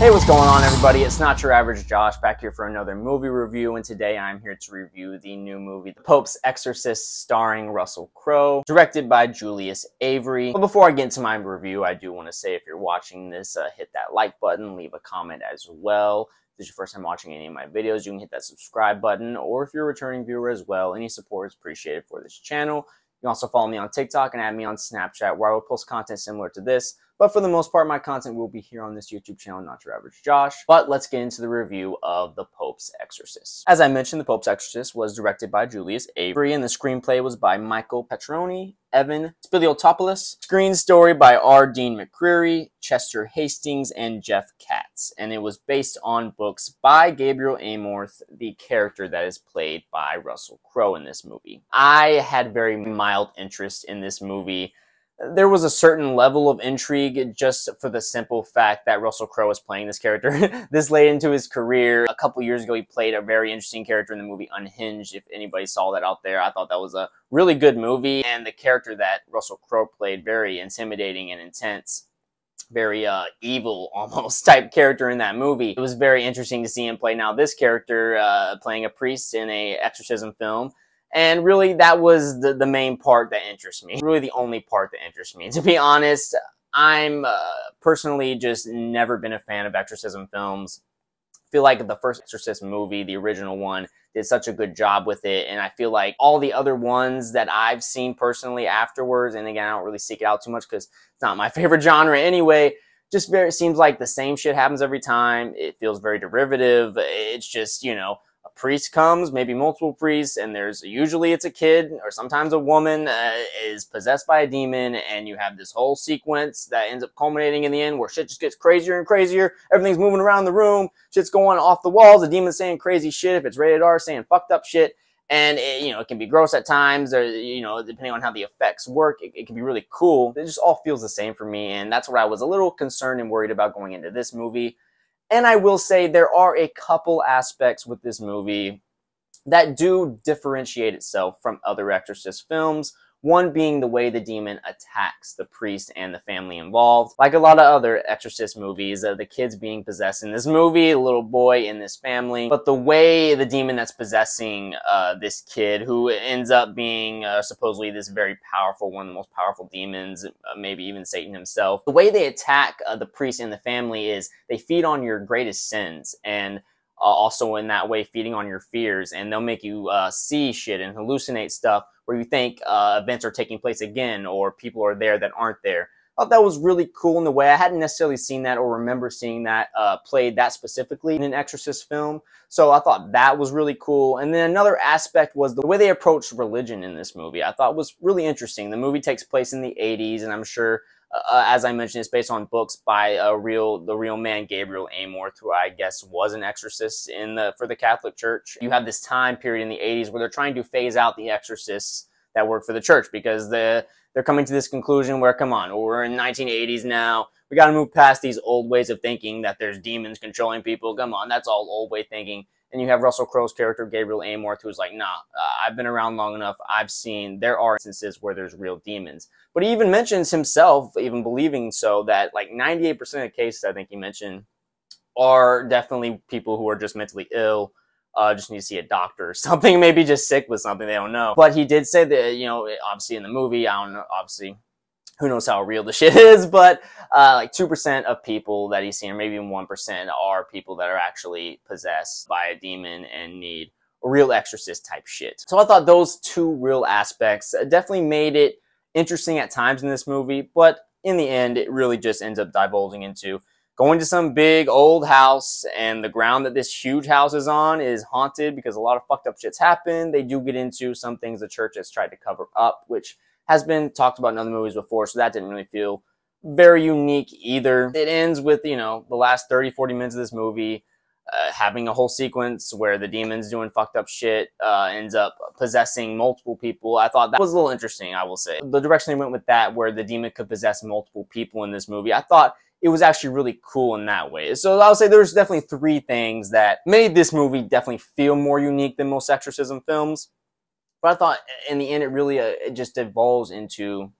Hey, what's going on, everybody? It's Not Your Average Josh back here for another movie review, and today I'm here to review the new movie, The Pope's Exorcist, starring Russell Crowe, directed by Julius Avery. But before I get into my review, I do want to say if you're watching this, hit that like button, leave a comment as well. If this is your first time watching any of my videos, you can hit that subscribe button, or if you're a returning viewer as well, any support is appreciated for this channel. You can also follow me on TikTok and add me on Snapchat, where I will post content similar to this. But for the most part, my content will be here on this YouTube channel, Not Your Average Josh. But let's get into the review of The Pope's Exorcist. As I mentioned, The Pope's Exorcist was directed by Julius Avery, and the screenplay was by Michael Petroni, Evan Spiliotopoulos, screen story by R. Dean McCreary, Chester Hastings, and Jeff Katz. And it was based on books by Gabriel Amorth, the character that is played by Russell Crowe in this movie. I had very mild interest in this movie. There was a certain level of intrigue just for the simple fact that Russell Crowe was playing this character this late into his career. A couple years ago, he played a very interesting character in the movie Unhinged. If anybody saw that out there, I thought that was a really good movie. And the character that Russell Crowe played, very intimidating and intense, very evil almost type character in that movie. It was very interesting to see him play now this character, playing a priest in a exorcism film. And really, that was the main part that interests me. Really the only part that interests me. To be honest, I'm personally just never been a fan of exorcism films. I feel like the first Exorcist movie, the original one, did such a good job with it. And I feel like all the other ones that I've seen personally afterwards, and again, I don't really seek it out too much because it's not my favorite genre anyway, just it seems like the same shit happens every time. It feels very derivative. It's just, you know, a priest comes, maybe multiple priests, and usually it's a kid or sometimes a woman is possessed by a demon, and you have this whole sequence that ends up culminating in the end where shit just gets crazier and crazier. Everything's moving around the room, shit's going off the walls, the demon's saying crazy shit. If it's rated R, saying fucked up shit. And it can be gross at times, or depending on how the effects work, it can be really cool. It just all feels the same for me, and that's what I was a little concerned and worried about going into this movie. And I will say there are a couple aspects with this movie that do differentiate itself from other Exorcist films. One being the way the demon attacks the priest and the family involved. Like a lot of other Exorcist movies, the kids being possessed in this movie, a little boy in this family. But the way the demon that's possessing this kid, who ends up being supposedly this very powerful, one of the most powerful demons, maybe even Satan himself. The way they attack the priest and the family is they feed on your greatest sins, and also in that way feeding on your fears, and they'll make you see shit and hallucinate stuff where you think events are taking place again, or people are there that aren't there. I thought that was really cool in the way. I hadn't necessarily seen that or remember seeing that played that specifically in an Exorcist film. So I thought that was really cool. And then another aspect was the way they approached religion in this movie. I thought was really interesting. The movie takes place in the 80s, and I'm sure, as I mentioned, it's based on books by the real man Gabriel Amorth, who I guess was an exorcist for the Catholic Church. You have this time period in the 80s where they're trying to phase out the exorcists that work for the church, because they're coming to this conclusion where, come on, we're in 1980s now. We got to move past these old ways of thinking that there's demons controlling people. Come on, that's all old way thinking. And you have Russell Crowe's character, Gabriel Amorth, who's like, nah, I've been around long enough. I've seen there are instances where there's real demons. But he even mentions himself, even believing so, that like 98% of the cases, I think he mentioned, are definitely people who are just mentally ill, just need to see a doctor or something, maybe just sick with something, they don't know. But he did say that, obviously in the movie, I don't know, obviously, who knows how real the shit is, but like 2% of people that he's seen, or maybe even 1%, are people that are actually possessed by a demon and need real exorcist type shit. So I thought those two real aspects definitely made it interesting at times in this movie, but in the end, it really just ends up divulging into going to some big old house, and the ground that this huge house is on is haunted because a lot of fucked up shits happen. They do get into some things the church has tried to cover up, which has been talked about in other movies before, so that didn't really feel very unique either. It ends with, the last 30-40 minutes of this movie having a whole sequence where the demon's doing fucked up shit, ends up possessing multiple people. I thought that was a little interesting, I will say. The direction they went with that, where the demon could possess multiple people in this movie, I thought it was actually really cool in that way. So I'll say there's definitely 3 things that made this movie definitely feel more unique than most exorcism films. But I thought in the end, it really it just evolves into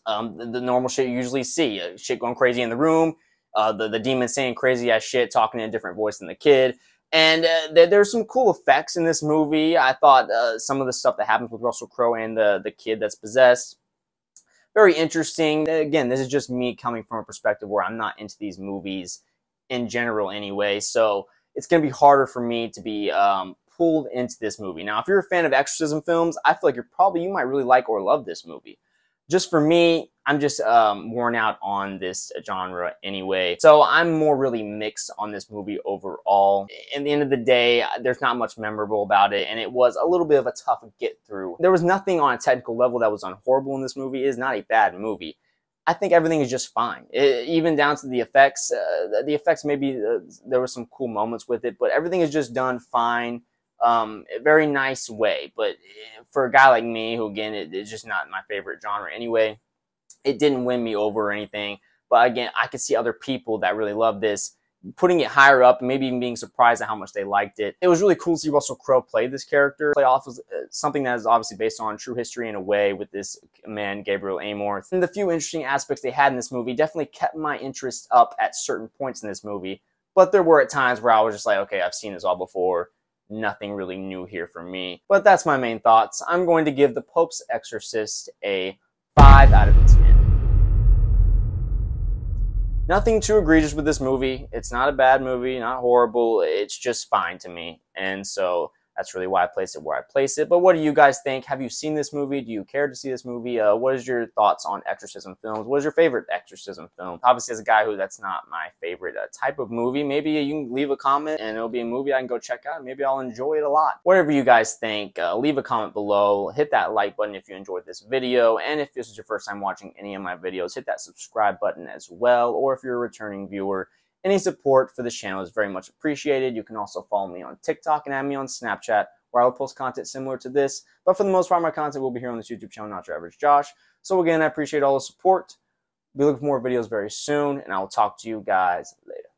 the normal shit you usually see. Shit going crazy in the room, the demon saying crazy ass shit, talking in a different voice than the kid. And there's some cool effects in this movie. I thought some of the stuff that happens with Russell Crowe and the kid that's possessed, very interesting. Again, this is just me coming from a perspective where I'm not into these movies in general anyway, so it's going to be harder for me to be pulled into this movie. Now, if you're a fan of exorcism films, I feel like you might really like or love this movie. Just for me, I'm just worn out on this genre anyway. So I'm more really mixed on this movie overall. In the end of the day, there's not much memorable about it, and it was a little bit of a tough get through. There was nothing on a technical level that was unhorrible in this movie. It is not a bad movie. I think everything is just fine. Even down to the effects. The effects, maybe there were some cool moments with it, but everything is just done fine. A very nice way, but for a guy like me, who again, it's just not my favorite genre anyway, it didn't win me over or anything. But again, I could see other people that really love this putting it higher up and maybe even being surprised at how much they liked it. It was really cool to see Russell Crowe play this character, play off of something that is obviously based on true history in a way with this man, Gabriel Amorth. And the few interesting aspects they had in this movie definitely kept my interest up at certain points in this movie. But there were at times where I was just like, okay, I've seen this all before. Nothing really new here for me. But that's my main thoughts. I'm going to give The Pope's Exorcist a 5 out of 10. Nothing too egregious with this movie. It's not a bad movie, not horrible. It's just fine to me. And so that's really why I place it where I place it. But what do you guys think? Have you seen this movie? Do you care to see this movie? What is your thoughts on exorcism films? What is your favorite exorcism film? Obviously, as a guy that's not my favorite type of movie, maybe you can leave a comment and it'll be a movie I can go check out. Maybe I'll enjoy it a lot. Whatever you guys think, leave a comment below. Hit that like button if you enjoyed this video. And if this is your first time watching any of my videos, hit that subscribe button as well. Or if you're a returning viewer, any support for this channel is very much appreciated. You can also follow me on TikTok and add me on Snapchat, where I will post content similar to this. But for the most part, my content will be here on this YouTube channel, Not Your Average Josh. So again, I appreciate all the support. Be looking for more videos very soon, and I will talk to you guys later.